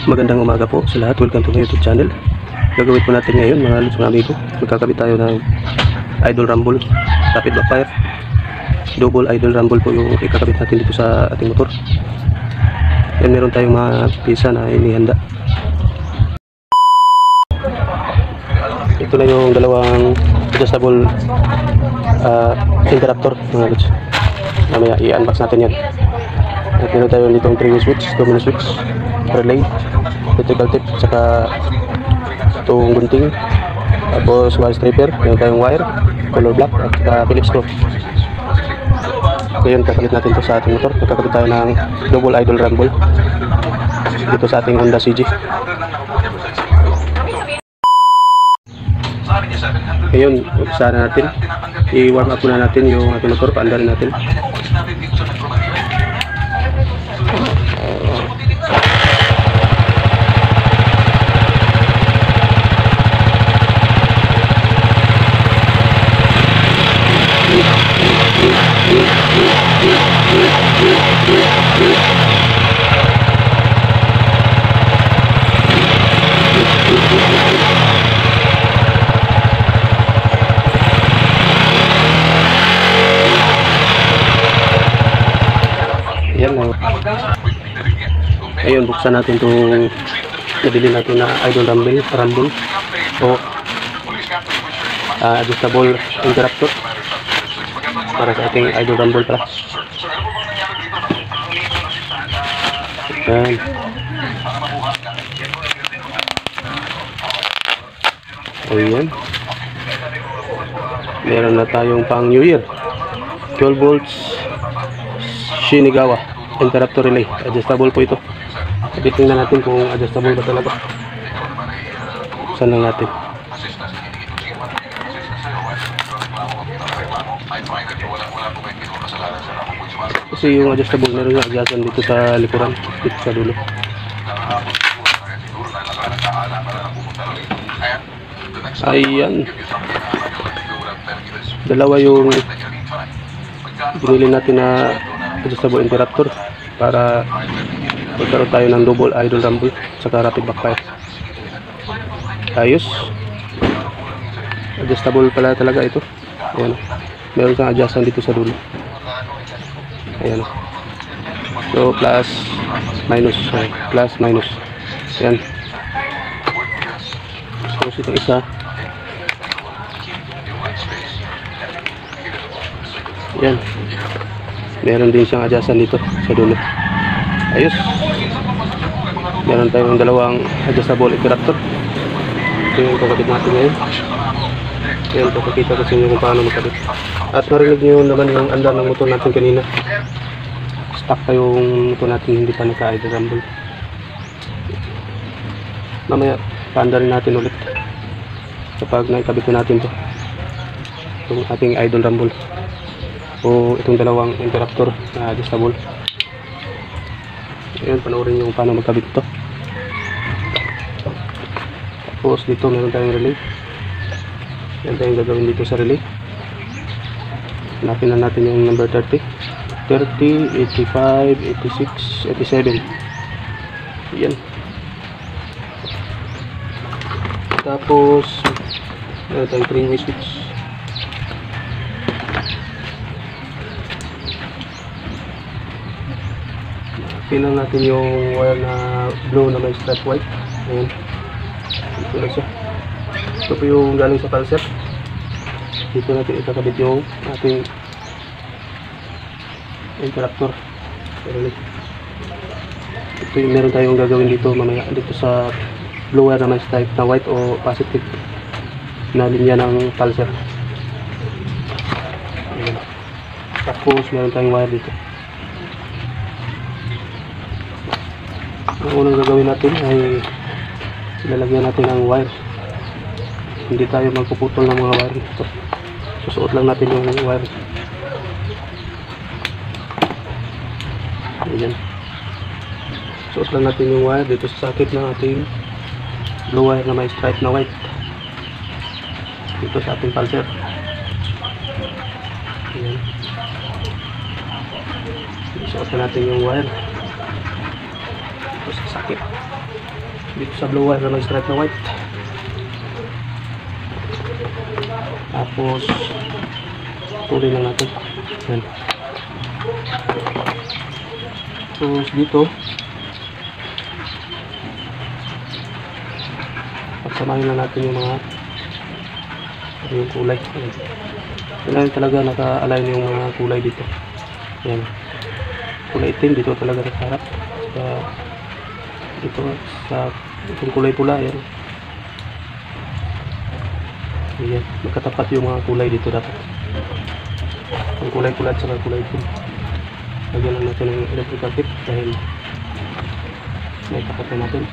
Magandang umaga po sa lahat. Welcome to my YouTube channel. Gagawin po natin ngayon mga lods, mga amigo. Magkakabit tayo ng idle rumble, rapid backfire. Double idle rumble po yung ikakabit natin dito sa ating motor. Yan, meron tayong mga pisa na inihanda. Ito na yung dalawang adjustable interrupter mga lods. Mamaya i-unbox natin yan. At meron tayo ditong 3-way switch, domino switch, relay, electrical tape, saka itong gunting, tapos wire striper, meron tayong wire, color black, at saka Phillips screw. Ngayon kakalit natin ito sa ating motor. Kakabit tayo ng double idle rumble dito sa ating Honda CG. Ngayon, umpisa na natin. I-warm up muna natin yung ating motor, paandarin natin. Yan na. Ayun, buksan natin itong nabili natin na idle rumble o adjustable interrupter para sa ating idle rumble pala. Yan. Ayan. Meron na tayong pang New Year 12 volts Shinigawa interrupter relay. Adjustable po ito. Titingnan natin kung adjustable ba talaga. Buksan lang natin. Kasi yung adjustable meron nga adjustan dito sa likuran, dito sa dulo. Ayan. Dalawa yung binili natin na adjustable interrupter para magkaroon tayo ng double idle rumble saka rapid backfire. Ayos. Adjustable pala talaga ito. Ayan. Meron kang adjustan dito sa dulo. Ayan. So plus minus, plus minus. Ayan. So itong isa. Ayan. Meron din siyang adjustan dito sa dulo. Ayos. Meron tayong dalawang adjustable interrupter. Ito yung kakabit natin ngayon. Ayan, papakita ko sa inyo kung paano magkabit. At narinig nyo naman yung andar ng motor natin kanina. Stuck pa yung motor natin, hindi pa naka-idle rumble. Mamaya paandarin natin ulit kapag naikabit natin to, itong ating idle rumble o itong dalawang interrupter na adjustable. Ayan, panoorin nyo paano magkabit ito. Tapos dito meron tayong relay. Yan tayong gagawin dito sa relay. Hanapin na natin yung number 30, 85, 86, 87. Yan. Tapos meron tayong 3-way switch. Pinan natin yung wire na blue na may stripe white. Ayan. Ito na siya. Ito po yung galing sa pulser. Dito natin ikakabit yung ating interrupter. Ito yung meron tayong gagawin dito mamaya dito sa blue wire na may stripe na white o positive na linya ng pulser. Ayan. Tapos meron tayong wire dito. Ang unang gagawin natin ay ilalagyan natin ang wire. Hindi tayo magpuputol ng mga wire dito. Susuot lang natin yung wire. Ayan. Suot lang natin yung wire dito sa sakit ng ating blue wire na may stripe na white dito sa ating pulser. Ayan. Suot na natin yung wire. Sakit. Dito sa blue wire na stripe na white. Tapos tuloy na natin. Yan. Tapos dito pagsamahin na natin yung kulay. Kailangan talaga naka-align yung mga kulay dito. Yan. Kulay itim dito talaga sa harap. Dito sa itong kulay pula. Yan. Ayan. Magkatapat yung mga kulay dito dapat. Yung kulay pula at saka kulay itim. Lagyan lang natin ng electrical tape dahil may tapat na natin.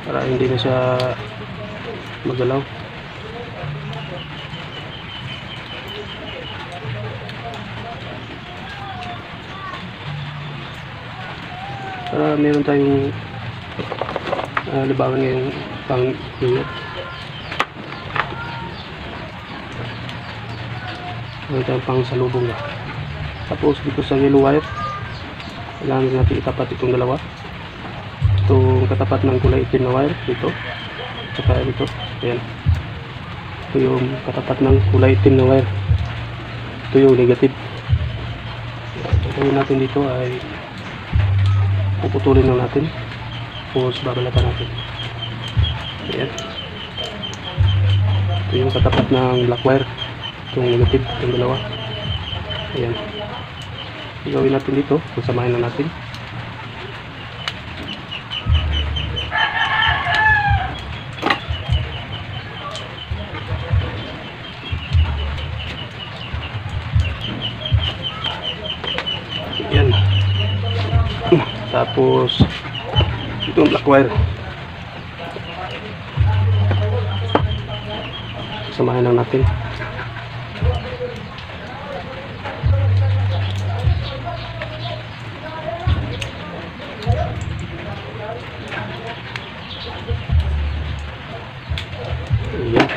Para hindi na siya magalaw. Para meron tayong libangan ngayong pang-ingat. Meron tayong pang-salubong na. Tapos dito sa yellow wire, kailangan natin itapat itong dalawa. Itong katapat ng kulay itim na wire dito. Saka dito. Ayan. Ito yung katapat ng kulay itim na wire. Ito yung negative. Gagawin natin dito ay puputulin lang natin. Tapos babalatan natin. Ayan. Ito yung katapat ng black wire. Itong negative. Itong dalawa. Ayan. Gagawin natin dito. Samahin na natin. Ayan. Tapos ito ang black wire. Samahin lang natin. Ayan.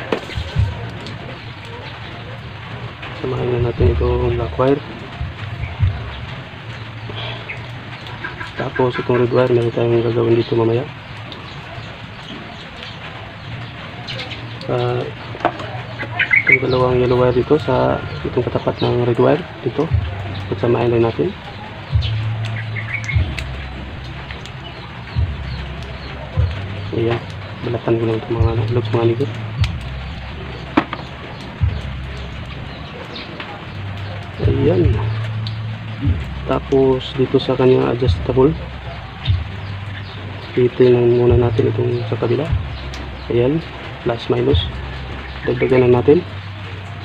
Samahin lang natin itong black wire. Tapos itong red wire, meron tayong gagawin dito mamaya. Itong dalawang yellow wire dito sa itong katapat ng red wire dito. Pagsamahin lang natin. Ayan, balatan ko lang itong mga logs, mga ligot. Ayan. Tapos dito sa kanyang adjustable, titingnan muna natin itong sa kabila. Ayan, plus minus. Dagdagan lang natin.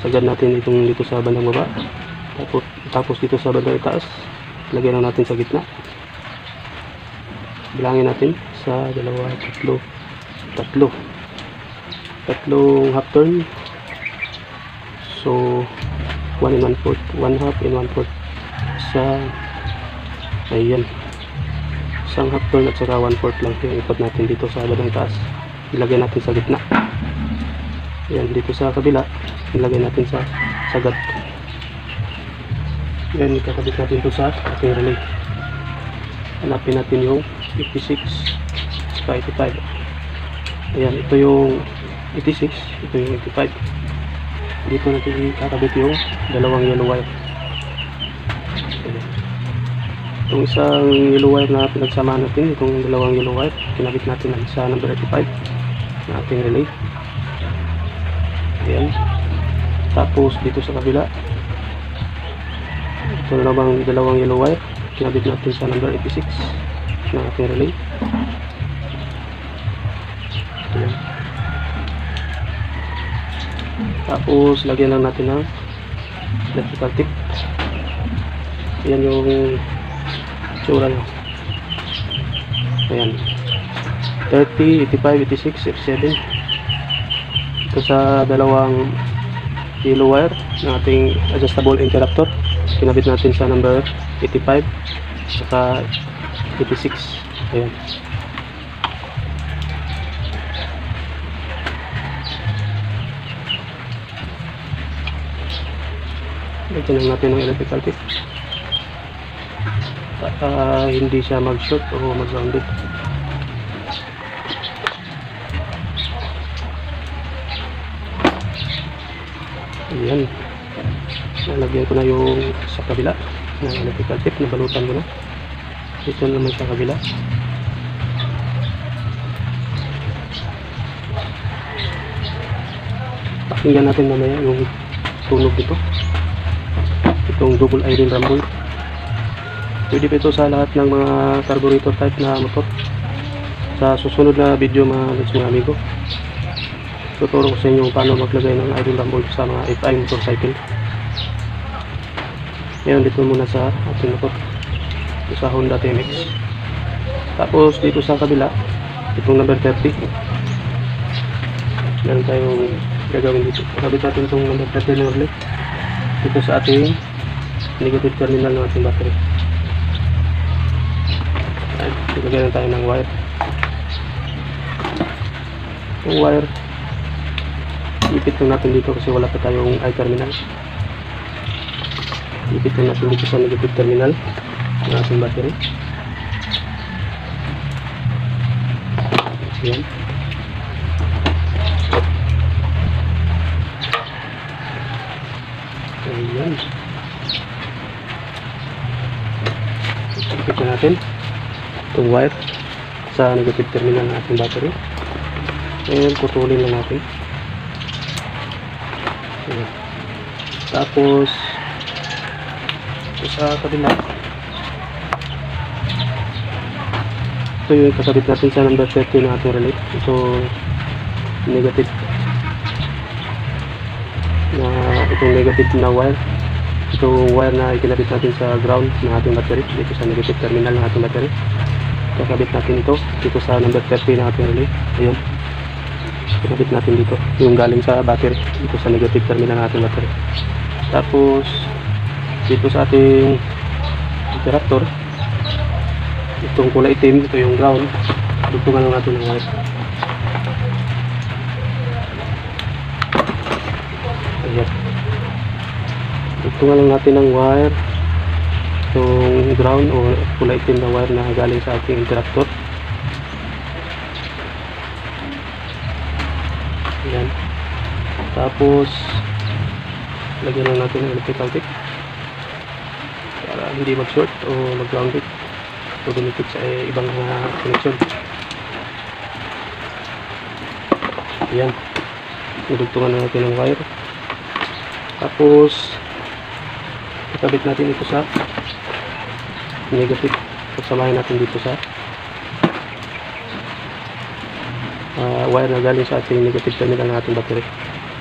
Sagad natin itong dito sa bandang baba. Tapos dito sa bandang itaas, lagyan lang natin sa gitna. Bilangin natin sa dalawa, tatlong half turn. So 1 and 1/4, 1 half and 1/4 sa, ayan, isang half turn at saka 1/4 lang yung ikot natin dito sa bandang taas. Ilagay natin sa gitna. Ayan, dito sa kabila ilagay natin sa sagad. Ayan, ikakabit natin ito sa ating relay. Hanapin natin yung 86 saka 85. Ayan, ito yung 86, ito yung 85. Dito natin ikakabit yung dalawang yellow wire. Itong isang yellow wire na pinagsama natin, itong dalawang yellow wire, kinabit natin sa number 85 na ating relay. Ayan. Tapos dito sa kabila, ito namang dalawang yellow wire, kinabit natin sa number 86 na ating relay. Ayan. Tapos lagyan lang natin ng electrical tape. Ayan yung tsura nyo. Ayan, 30, 85, 86, 87. Ito sa dalawang yellow wire ng ating adjustable interrupter, kinabit natin sa number 85 saka 86. Ayan. Lagyan lang natin ng electrical tape. hindi siya mag-short o mag-grounded. Ayan, nalagyan ko na yung sa kabila ng electrical tape, nabalutan ko na. Ito naman sa kabila. Pakinggan natin mamaya yung tunog nito. Itong double iron ramboy. Pwede pa ito sa lahat ng mga carburetor type na motor. Sa susunod na video mga amigo, tuturo ko sa inyo paano maglagay ng iron ramboy sa mga FI motorcycle. Ngayon dito muna sa ating motor, sa Honda TMX. Tapos dito sa kabila, itong number 30, meron tayong gagawin dito. Kabit natin itong number 30 na ulit dito sa ating negative terminal ng ating battery. Ayan, ilagyan tayo ng wire. Yung wire, ipit lang natin dito kasi wala pa tayong I terminal. Ipit lang natin dito sa negative terminal ng ating battery. Ayan. Ayan. Ipit na natin itong wire sa negative terminal ng ating battery. Ayan, putulin lang natin. Ayan. Tapos ito sa kabila, ito yung kasabit natin sa number 30 ng ating relay. Ito negative na, itong negative na wire. Itong wire na ikinabit natin sa ground ng ating battery dito sa negative terminal ng ating battery. Kakabit natin ito dito sa number 30 ng ating relay. Ayan, kinabit natin dito yung galing sa battery dito sa negative terminal ng ating battery. Tapos dito sa ating interruptor, itong kulay itim, ito yung ground. Dugtungan lang natin ng wire. Ayan, dugtungan lang natin ng wire itong ground o kulay itim na wire na galing sa ating interruptor. Ayan. Tapos lagyan lang natin ng electrical tape para hindi mag-short o mag-grounded o dumikit sa ibang connection. Ayan, nidugtungan na natin ng wire. Tapos ikabit natin ito sa negative. Pagsamahin natin dito sa wire na galing sa ating negative terminal ng ating battery.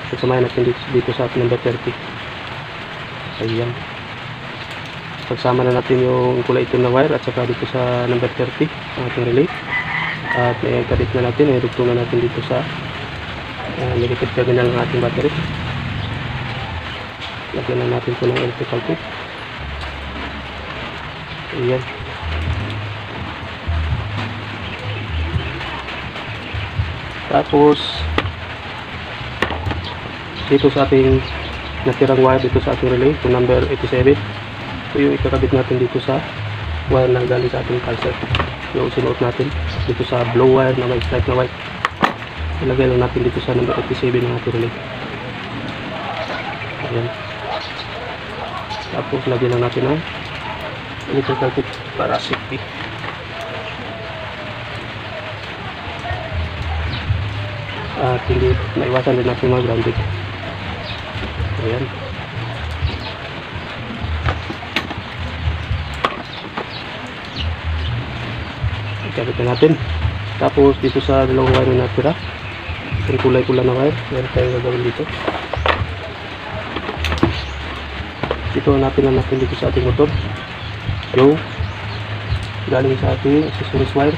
Pagsamahin natin dito sa ating number 30. Ayan, pagsama na natin yung kulay itim na wire at saka dito sa number 30 ang ating relay, at ikabit na natin, idugtungan natin dito sa negative terminal ng ating battery. Lagyan na natin ito ng electrical tape. Ayan. Tapos dito sa ating natirang wire dito sa ating relay, ito number 87, ito yung ikakabit natin dito sa wire na galing sa ating pulser. Yung sinuot natin dito sa blow wire na may stripe na white, ilagay lang natin dito sa number 87 ng ating relay. Ayan. Tapos lagyan lang natin ng electrical tape para safety. At hindi maiwasan din natin mag-grounded. Ayan. Ikabit na natin. Tapos dito sa dalawang wire na natira, yung kulay pula na wire, meron tayong gagawin dito. Ito natin dito sa ating motor yung galing sa ating accessories wire.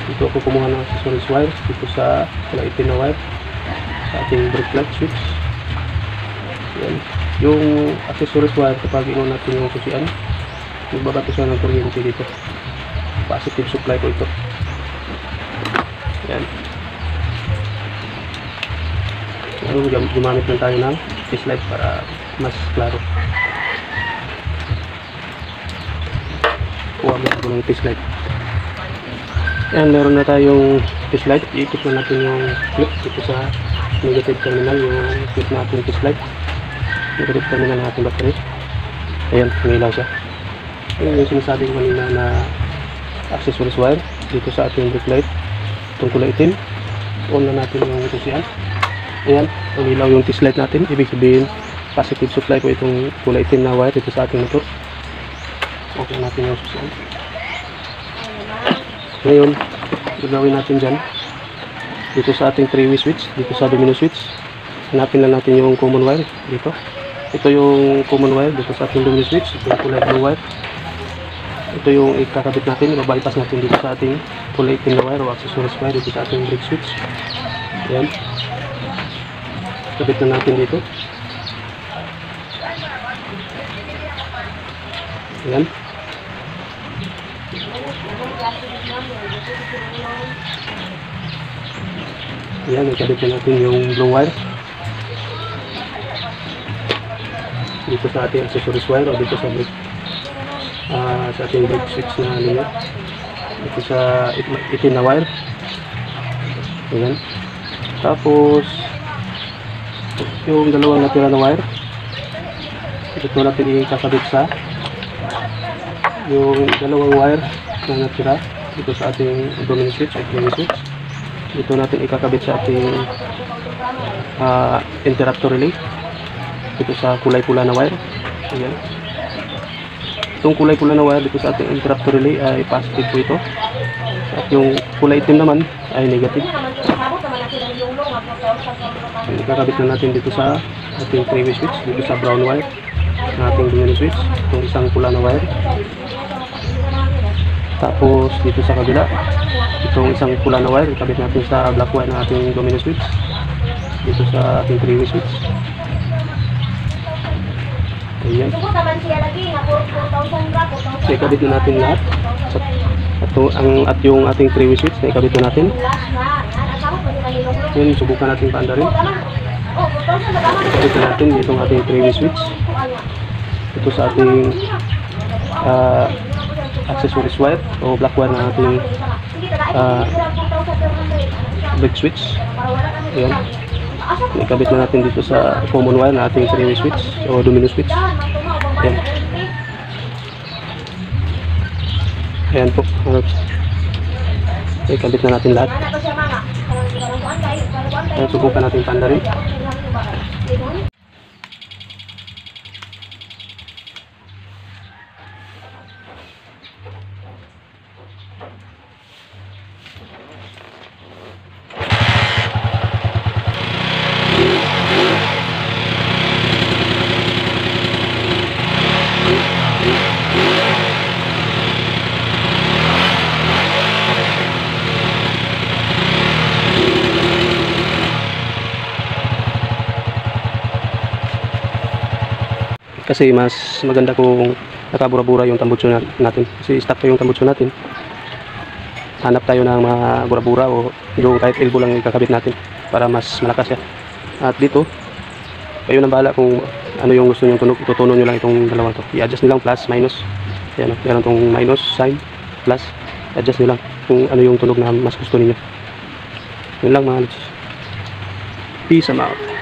Dito ako kumuha ng accessories wire dito sa kulay itim na wire sa ating brake light switch. Yan. Yung accessories wire, kapag ino natin yung susian, magbabato siya ng kuryente dito. Positive supply ko ito. Yan. Gumamit lang tayo ng face light para mas klaro. ng test light. Ayan, meron na tayong test light. Iikot na natin yung clip dito sa negative terminal, yung clip natin test light. Negative terminal ng ating battery. Ayan, umilaw siya. Ayan yung sinasabi ko kanina na accessories wire dito sa ating brake light. Itong kulay itim. On na natin yung susian. Ayan, umilaw yung test light natin. Ibig sabihin, positive supply po itong kulay itim na wire dito sa ating motor. Okay natin yung susian. Ngayon, gagawin natin dyan dito sa ating 3-way switch, dito sa domino switch. Hanapin na natin yung common wire dito. Ito yung common wire dito sa ating domino switch. Ito yung kulay blue wire. Ito yung ikakabit natin, i-bypass natin dito sa ating kulay itim na wire o accessories wire dito sa ating brake switch. Ayan. Kabit na natin dito. Ayan. Ayan, ikabit na natin yung blue wire dito sa ating accessories wire o dito sa brake sa ating brake switch na linya dito sa itim na wire. Ayan. Tapos yung dalawang natira na wire dito natin ikakabit sa yung dalawang wire na natira dito sa ating domino switch at domino switch. Dito natin ikakabit sa ating interrupter relay dito sa kulay pula na wire. Ayan. Itong kulay pula na wire dito sa ating interrupter relay ay positive po ito. At yung kulay itim naman ay negative. Ikakabit na natin dito sa ating 3-way switch, dito sa brown wire na ating domino switch. Itong isang pula na wire. Tapos dito sa kabila, itong isang pula na wire, ikabit natin sa black wire ng ating domino switch dito sa ating 3-way switch. Ayan. So ikabit na natin lahat. At yung ating 3-way switch na ikabit na natin. Ayan, subukan natin paandarin. Ikabit na natin itong ating 3-way switch ito sa ating accessories wire o black wire na ating brake switch. Ayan. Ikabit na natin dito sa common wire na ating 3-way switch o domino switch. Ayan. Ayan po. Ikabit na natin lahat. Ayan, subukan natin pandarin. Kasi mas maganda kung nakabura-bura yung tambutso natin. Kasi stock pa yung tambutso natin. Hanap tayo ng mga bura-bura o yung kahit elbow lang ikakabit natin para mas malakas siya. At dito, kayo nang bahala kung ano yung gusto nyo tunog. Itutunon nyo lang itong dalawang to. I-adjust nyo lang plus, minus. Ayan, meron itong minus sign, plus. I-adjust nyo lang kung ano yung tunog na mas gusto ninyo. Yun lang mga lods. Peace out.